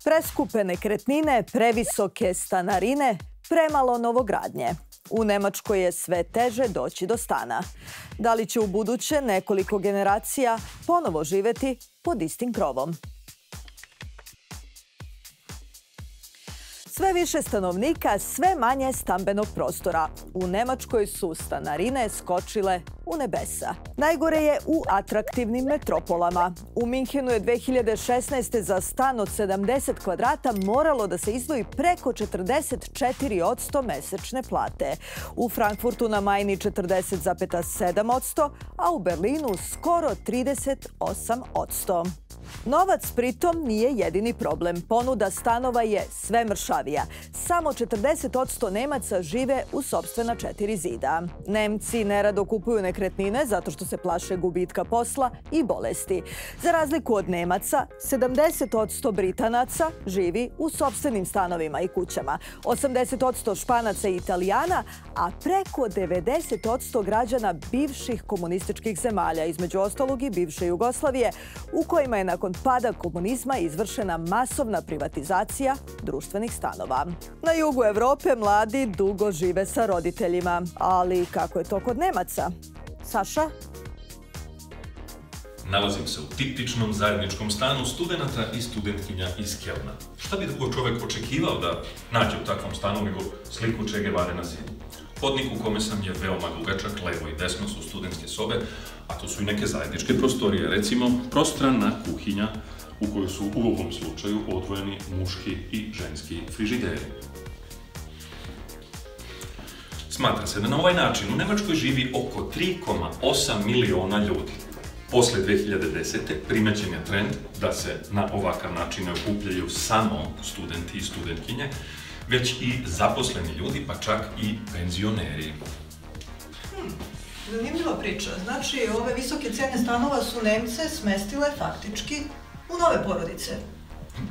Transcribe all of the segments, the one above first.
Preskupe nekretnine, previsoke stanarine, premalo novogradnje. U Nemačkoj je sve teže doći do stana. Da li će u buduće nekoliko generacija ponovo živeti pod istim krovom? Sve više stanovnika, sve manje stambenog prostora. U Nemačkoj su stanarine skočile u nebesa. Najgore je u atraktivnim metropolama. U Minhenu je 2016. za stan od 70 kvadrata moralo da se izdvoji preko 44% mesečne plate. U Frankfurtu na Majni 40,7%, a u Berlinu skoro 38%. Novac pritom nije jedini problem. Ponuda stanova je sve mršavija. Samo 40% Nemaca žive u sopstvena 4 zida. Nemci nerado kupuju nekretnine zato što se plaše gubitka posla i bolesti. Za razliku od Nemaca, 70% Britanaca živi u sopstvenim stanovima i kućama, 80% Španaca i Italijana, a preko 90% građana bivših komunističkih zemalja, između ostalog i bivše Jugoslavije, u kojima je nakon pada komunizma izvršena masovna privatizacija društvenih stanova. Na jugu Evrope mladi dugo žive sa roditeljima. Ali kako je to kod Nemaca? Saša? Nalazim se u tipičnom zajedničkom stanu studenata i studentkinja iz Kelna. Šta bi drugo čovek očekivao da nađe u takvom stanu nego sliku Che Guevare na zidu? Hodnik u kome sam je veoma dugačak, levo i desno su studentske sobe, a to su i neke zajedničke prostorije, recimo prostrana kuhinja u kojoj su u ovom slučaju odvojeni muški i ženski frižideri. Smatra se da na ovaj način u Nemačkoj živi oko 3,8 miliona ljudi. Posle 2010. primećen je trend da se na ovakav način ne okupljaju samo studenti i studentkinje, već i zaposleni ljudi, pa čak i penzioneri. Zanimljiva priča. Znači, ove visoke cene stanova su Nemce smestile faktički u nove porodice.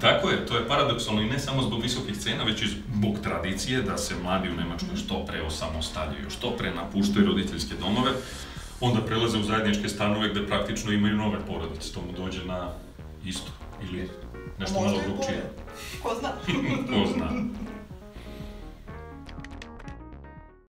Tako je, to je paradoksalno i ne samo zbog visokih cena, već i zbog tradicije da se mladi u Nemačkoj što pre osamostaljuju, što pre napuštaju roditeljske domove, onda prelaze u zajedničke stanove gde praktično imaju nove porodice. To mu dođe na isto ili nešto malo drugčije. Ko zna? Ko zna.